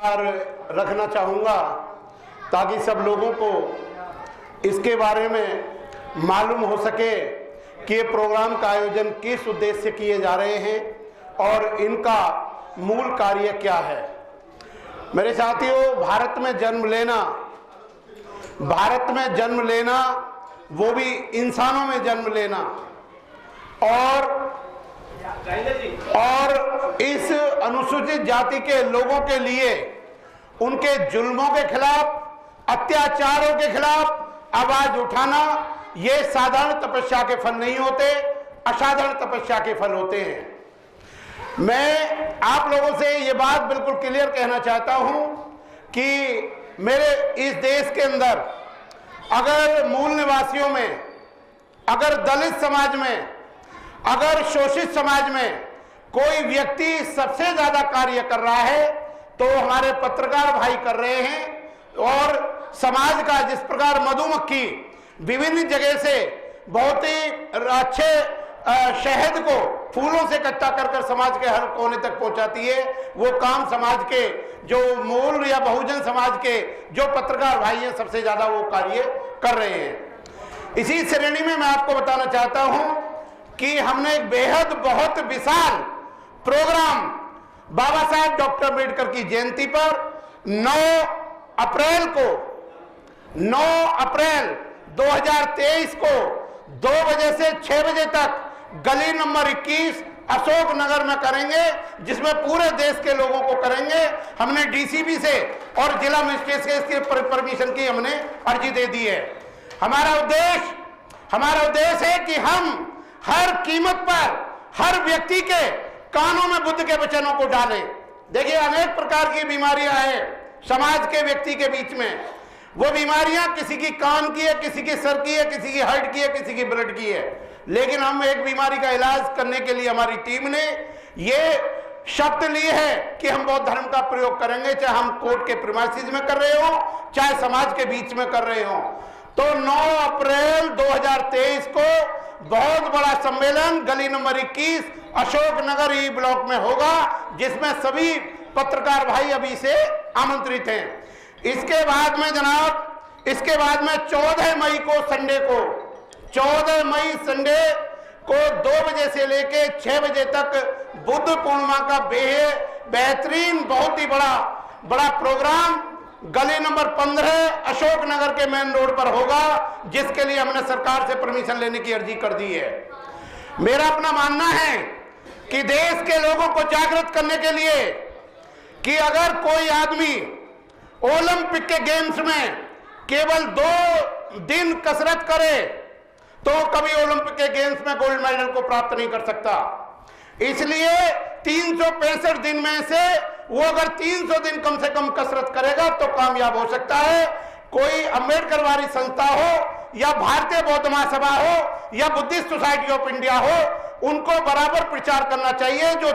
रखना चाहूँगा ताकि सब लोगों को इसके बारे में मालूम हो सके कि ये प्रोग्राम का आयोजन किस उद्देश्य से किए जा रहे हैं और इनका मूल कार्य क्या है। मेरे साथियों, भारत में जन्म लेना वो भी इंसानों में जन्म लेना और इस अनुसूचित जाति के लोगों के लिए उनके जुल्मों के खिलाफ, अत्याचारों के खिलाफ आवाज उठाना, ये साधारण तपस्या के फल नहीं होते, असाधारण तपस्या के फल होते हैं। मैं आप लोगों से ये बात बिल्कुल क्लियर कहना चाहता हूं कि मेरे इस देश के अंदर अगर मूल निवासियों में, अगर दलित समाज में, अगर शोषित समाज में कोई व्यक्ति सबसे ज्यादा कार्य कर रहा है तो हमारे पत्रकार भाई कर रहे हैं। और समाज का जिस प्रकार मधुमक्खी विभिन्न जगह से बहुत ही अच्छे शहद को फूलों से इकट्ठा कर समाज के हर कोने तक पहुंचाती है, वो काम समाज के जो मूल या बहुजन समाज के जो पत्रकार भाई हैं सबसे ज्यादा वो कार्य कर रहे हैं। इसी श्रेणी में मैं आपको बताना चाहता हूं कि हमने एक बेहद बहुत विशाल प्रोग्राम बाबा साहेब डॉक्टर अम्बेडकर की जयंती पर 9 अप्रैल 2023 को 2 बजे से 6 बजे तक गली नंबर 21 अशोक नगर में करेंगे, जिसमें पूरे देश के लोगों को करेंगे। हमने डीसीपी से और जिला मजिस्ट्रेट से इसकी परमिशन की हमने अर्जी दे दी है। हमारा उद्देश्य है कि हम हर कीमत पर हर व्यक्ति के कानों में बुद्ध के वचनों को डालें। देखिए, अनेक प्रकार की बीमारियां हैं समाज के व्यक्ति के बीच में। वो बीमारियां किसी की कान की है, किसी की सर की है, किसी की हार्ट की है, किसी की ब्लड की है। लेकिन हम एक बीमारी का इलाज करने के लिए हमारी टीम ने ये शब्द ली है कि हम बौद्ध धर्म का प्रयोग करेंगे, चाहे हम कोर्ट के प्रीमाइसेस में कर रहे हो, चाहे समाज के बीच में कर रहे हो। तो 9 अप्रैल 2023 को बहुत बड़ा सम्मेलन गली number 21 Ashok Nagar E block में होगा, जिसमें सभी पत्रकार भाई अभी से आमंत्रित हैं। इसके बाद में जनाब, 14 मई को संडे को 2 बजे से लेके 6 बजे तक बुद्ध पूर्णिमा का बेहतरीन बहुत ही बड़ा प्रोग्राम गली नंबर 15 अशोक नगर के मेन रोड पर होगा, जिसके लिए हमने सरकार से परमिशन लेने की अर्जी कर दी है। मेरा अपना मानना है कि देश के लोगों को जागृत करने के लिए कि अगर कोई आदमी ओलंपिक के गेम्स में केवल 2 दिन कसरत करे तो कभी ओलंपिक के गेम्स में गोल्ड मेडल को प्राप्त नहीं कर सकता। इसलिए 365 दिन में से वो अगर 300 दिन कम से कम कसरत करेगा तो कामयाब हो सकता है। कोई अम्बेडकर वाली संस्था हो या भारतीय बौद्ध महासभा हो या बुद्धिस्ट सोसाइटी ऑफ इंडिया हो, उनको बराबर प्रचार करना चाहिए। जो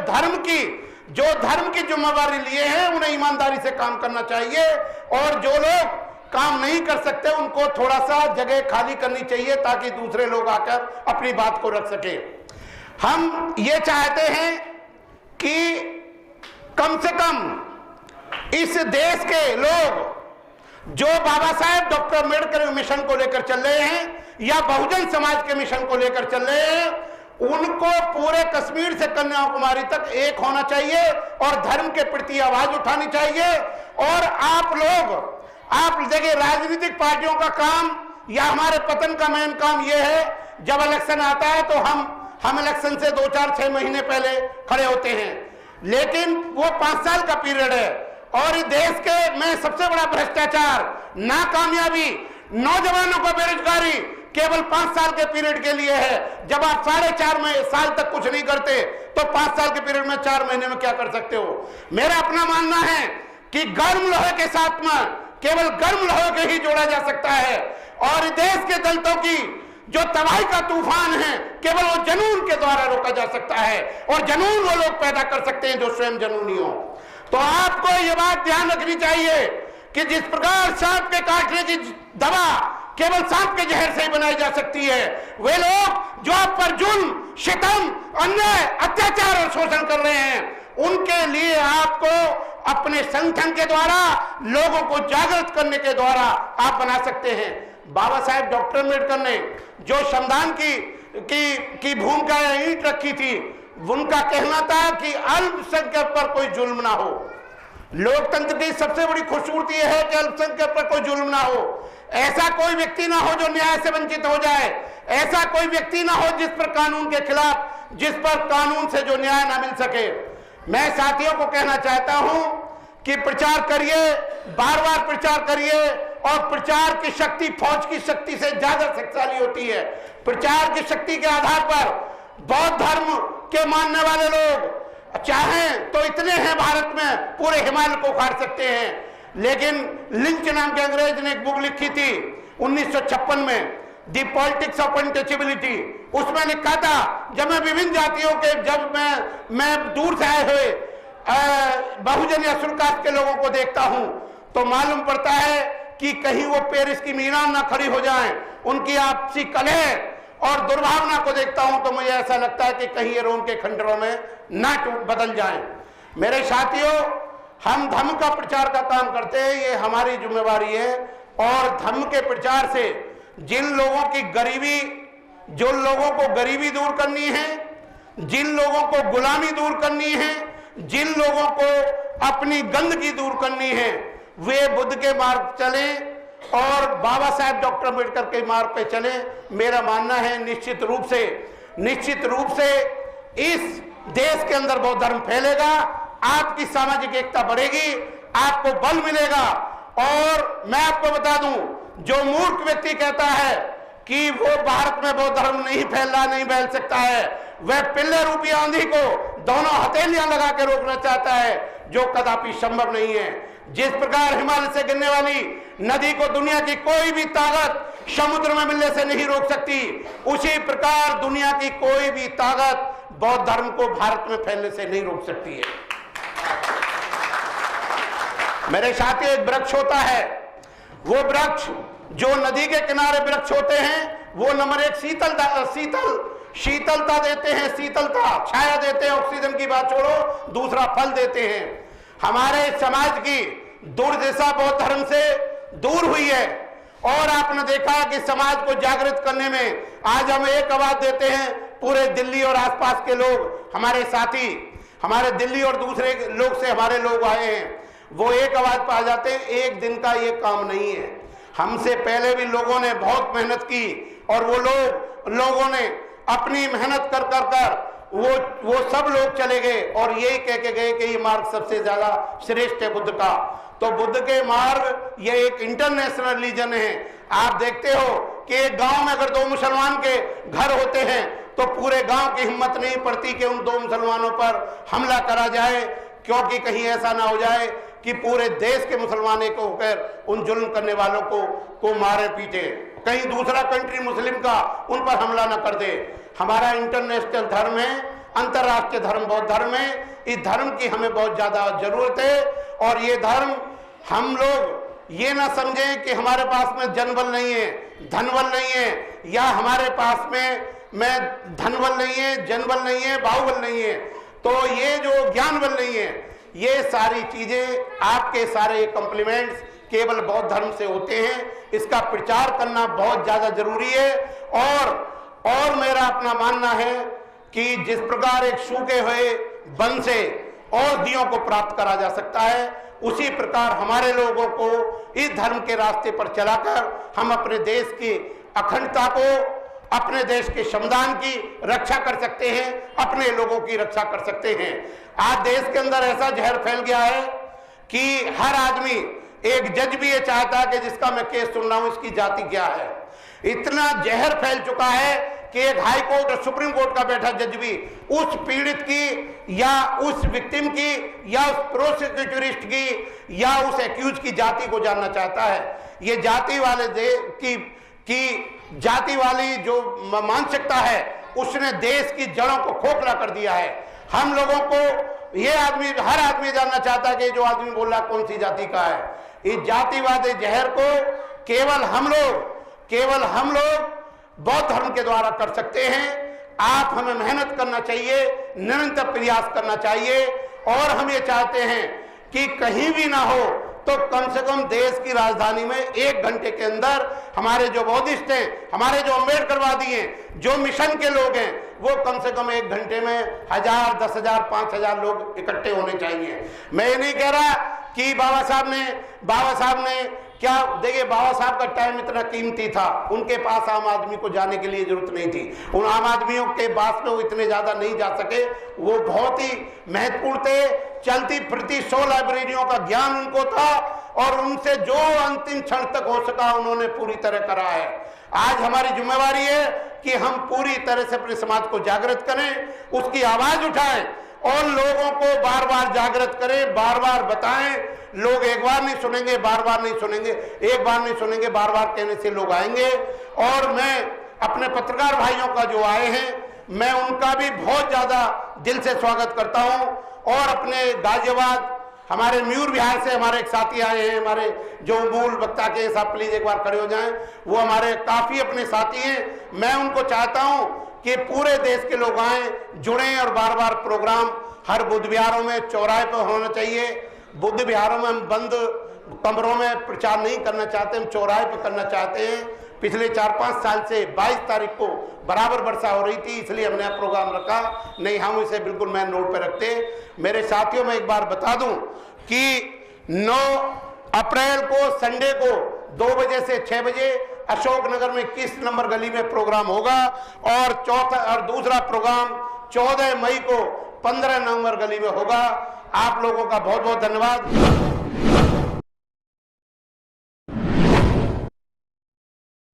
धर्म की जिम्मेवारी लिए हैं उन्हें ईमानदारी से काम करना चाहिए, और जो लोग काम नहीं कर सकते उनको थोड़ा सा जगह खाली करनी चाहिए ताकि दूसरे लोग आकर अपनी बात को रख सके। हम ये चाहते हैं कि कम से कम इस देश के लोग जो बाबा साहेब डॉक्टर अम्बेडकर मिशन को लेकर चल रहे हैं या बहुजन समाज के मिशन को लेकर चल रहे हैं, उनको पूरे कश्मीर से कन्याकुमारी तक एक होना चाहिए और धर्म के प्रति आवाज उठानी चाहिए। और आप देखिए, राजनीतिक पार्टियों का काम या हमारे पतन का मेन काम यह है, जब इलेक्शन आता है तो हम इलेक्शन से 2, 4, 6 महीने पहले खड़े होते हैं, लेकिन वो 5 साल का पीरियड है। और इस देश के में सबसे बड़ा भ्रष्टाचार, नाकामयाबी, नौजवानों को बेरोजगारी केवल 5 साल के पीरियड के लिए है। जब आप 4.5 साल तक कुछ नहीं करते तो 5 साल के पीरियड में 4 महीने में क्या कर सकते हो। मेरा अपना मानना है कि गर्म लोहे के साथ में केवल गर्म लोहे के ही जोड़ा जा सकता है, और देश के दलितों की जो तबाही का तूफान है केवल वो जुनून के द्वारा रोका जा सकता है, और जुनून वो लोग पैदा कर सकते हैं जो स्वयं जुनूनी हो। तो आपको ये बात ध्यान रखनी चाहिए कि जिस प्रकार सांप के काटने की दवा केवल सांप के जहर से ही बनाई जा सकती है, वे लोग जो आप पर जुल्म, शितम, अन्याय, अत्याचार और शोषण कर रहे हैं, उनके लिए आपको अपने संगठन के द्वारा, लोगों को जागृत करने के द्वारा आप बना सकते हैं। बाबा साहेब डॉक्टर अम्बेडकर ने जो संविधान की भूमिका ईंट रखी थी, उनका कहना था कि अल्पसंख्यक पर कोई जुल्म ना हो। लोकतंत्र की सबसे बड़ी खूबसूरती है कि अल्पसंख्यक पर कोई जुल्म ना हो। ऐसा कोई व्यक्ति ना हो जो न्याय से वंचित हो जाए, ऐसा कोई व्यक्ति ना हो जिस पर कानून के खिलाफ, जिस पर कानून से जो न्याय ना मिल सके। मैं साथियों को कहना चाहता हूं कि प्रचार करिए, बार बार प्रचार करिए, और प्रचार की शक्ति फौज की शक्ति से ज्यादा शक्तिशाली होती है। प्रचार की शक्ति के आधार पर बौद्ध धर्म के मानने वाले लोग चाहें तो इतने हैं भारत में, पूरे हिमालय को उखाड़ सकते हैं। लेकिन लिंच नाम के अंग्रेज ने एक बुक लिखी थी 1956 में, द पॉलिटिक्स ऑफ अनटचेबिलिटी। उसमें लिखा था, जब मैं विभिन्न जातियों के, जब मैं दूर से आए हुए बहुजन या शुल्कास्ट के लोगों को देखता हूं तो मालूम पड़ता है कि कहीं वो पेरिस की मीनार ना खड़ी हो जाएं। उनकी आपसी कलह और दुर्भावना को देखता हूं तो मुझे ऐसा लगता है कि कहीं ये रोम के खंडरों में ना बदल जाएं। मेरे साथियों, हम धर्म का प्रचार का काम करते हैं, ये हमारी जिम्मेवारी है। और धर्म के प्रचार से जिन लोगों की गरीबी, जो लोगों को गरीबी दूर करनी है, जिन लोगों को गुलामी दूर करनी है, जिन लोगों को अपनी गंदगी दूर करनी है, वे बुद्ध के मार्ग चले और बाबा साहेब डॉक्टर अम्बेडकर के मार्ग पे चले। मेरा मानना है निश्चित रूप से इस देश के अंदर बौद्ध धर्म फैलेगा, आपकी सामाजिक एकता बढ़ेगी, आपको बल मिलेगा। और मैं आपको बता दूं, जो मूर्ख व्यक्ति कहता है कि वो भारत में बौद्ध धर्म नहीं फैल रहा, नहीं फैल सकता है, वह पिल्ले रूपी आंधी को दोनों हथेलियां लगा के रोकना चाहता है, जो कदापि संभव नहीं है। जिस प्रकार हिमालय से गिरने वाली नदी को दुनिया की कोई भी ताकत समुद्र में मिलने से नहीं रोक सकती, उसी प्रकार दुनिया की कोई भी ताकत बौद्ध धर्म को भारत में फैलने से नहीं रोक सकती है। मेरे साथी, एक वृक्ष होता है, वो वृक्ष जो नदी के किनारे वृक्ष होते हैं, वो नंबर एक शीतलता देते हैं, शीतलता, छाया देते हैं, ऑक्सीजन की बात छोड़ो, दूसरा फल देते हैं। हमारे समाज की दुर्दशा बौद्ध धर्म से दूर हुई है और आपने देखा कि समाज को जागृत करने में आज हम एक आवाज देते हैं। पूरे दिल्ली और आसपास के लोग, हमारे साथी, हमारे दिल्ली और दूसरे लोग से हमारे लोग आए हैं, वो एक आवाज पर आ जाते हैं। एक दिन का ये काम नहीं है, हमसे पहले भी लोगों ने बहुत मेहनत की और वो लोगों ने अपनी मेहनत कर कर कर वो सब लोग चले गए और यही कह के गए कि ये मार्ग सबसे ज्यादा श्रेष्ठ है बुद्ध का। तो बुद्ध के मार्ग ये एक इंटरनेशनल रिलीजन है। आप देखते हो कि एक गांव में अगर दो मुसलमान के घर होते हैं तो पूरे गांव की हिम्मत नहीं पड़ती कि उन दो मुसलमानों पर हमला करा जाए, क्योंकि कहीं ऐसा ना हो जाए कि पूरे देश के मुसलमान एक होकर उन जुल्म करने वालों को मारे पीटे, कहीं दूसरा कंट्री मुस्लिम का उन पर हमला न कर दे। हमारा इंटरनेशनल धर्म है, अंतर्राष्ट्रीय धर्म बौद्ध धर्म है। इस धर्म की हमें बहुत ज्यादा जरूरत है और ये धर्म, हम लोग ये ना समझें कि हमारे पास में जनबल नहीं है, धनबल नहीं है, या हमारे पास में धनबल नहीं है, जनबल नहीं है, बाहुबल नहीं है, तो ये जो ज्ञान बल नहीं है, ये सारी चीजें, आपके सारे कॉम्प्लीमेंट्स केवल बौद्ध धर्म से होते हैं। इसका प्रचार करना बहुत ज्यादा जरूरी है। और मेरा अपना मानना है कि जिस प्रकार एक सूखे हुए वन से औषधियों को प्राप्त करा जा सकता है, उसी प्रकार हमारे लोगों को इस धर्म के रास्ते पर चलाकर हम अपने देश की अखंडता को, अपने देश के संविधान की रक्षा कर सकते हैं, अपने लोगों की रक्षा कर सकते हैं। आज देश के अंदर ऐसा जहर फैल गया है कि हर आदमी, एक जज भी ये चाहता है कि जिसका मैं केस सुन रहा हूं इसकी जाति क्या है। इतना जहर फैल चुका है कि एक हाई कोर्ट और सुप्रीम कोर्ट का बैठा जज भी उस पीड़ित की या उस विक्टिम की या उस प्रोसिक्यूटरिस्ट की या उस एक्यूज की जाति को जानना चाहता है। ये जाति वाले की जाति वाली जो मानसिकता है उसने देश की जड़ों को खोखला कर दिया है। हम लोगों को ये आदमी, हर आदमी जानना चाहता है कि जो आदमी बोल रहा कौन सी जाति का है। इस जातिवादी जहर को केवल हम लोग बौद्ध धर्म के द्वारा कर सकते हैं। आप हमें मेहनत करना चाहिए, निरंतर प्रयास करना चाहिए। और हम ये चाहते हैं कि कहीं भी ना हो तो कम से कम देश की राजधानी में 1 घंटे के अंदर हमारे जो बौद्धिस्ट हैं, हमारे जो अम्बेडकरवादी हैं, जो मिशन के लोग हैं, वो कम से कम 1 घंटे में 1000, 10,000, 5,000 लोग इकट्ठे होने चाहिए। मैं ये नहीं कह रहा कि बाबा साहब ने क्या, देखिए बाबा साहब का टाइम इतना कीमती था, उनके पास आम आदमी को जाने के लिए जरूरत नहीं थी। उन आम आदमियों के पास में वो इतने ज्यादा नहीं जा सके, वो बहुत ही महत्वपूर्ण थे। चलती फिरती 100 लाइब्रेरियों का ज्ञान उनको था और उनसे जो अंतिम क्षण तक हो सका उन्होंने पूरी तरह करा है। आज हमारी जिम्मेवारी है कि हम पूरी तरह से अपने समाज को जागृत करें, उसकी आवाज उठाएं और लोगों को बार बार जागृत करें, बार बार बताएं। लोग एक बार नहीं सुनेंगे, बार बार नहीं सुनेंगे, एक बार नहीं सुनेंगे, बार बार कहने से लोग आएंगे। और मैं अपने पत्रकार भाइयों का जो आए हैं, मैं उनका भी बहुत ज्यादा दिल से स्वागत करता हूं। और अपने गाजियाबाद, हमारे मयूर विहार से हमारे एक साथी आए हैं, हमारे जो मूल वक्ता के साहब, प्लीज एक बार खड़े हो जाएं, वो हमारे काफी अपने साथी हैं। मैं उनको चाहता हूं कि पूरे देश के लोग आए, जुड़ें और बार बार प्रोग्राम हर बुध विहारों में चौराहे पर होना चाहिए। बुद्ध विहारों में हम बंद कमरों में प्रचार नहीं करना चाहते, हम चौराहे पर करना चाहते हैं। पिछले 4-5 साल से 22 तारीख को बराबर वर्षा हो रही थी, इसलिए हमने प्रोग्राम रखा, नहीं हम इसे बिल्कुल मेन रोड पर रखते। मेरे साथियों, मैं एक बार बता दूं कि 9 अप्रैल को संडे को 2 बजे से 6 बजे अशोकनगर में 21 नंबर गली में प्रोग्राम होगा और दूसरा प्रोग्राम 14 मई को 15 नंबर गली में होगा। आप लोगों का बहुत बहुत धन्यवाद।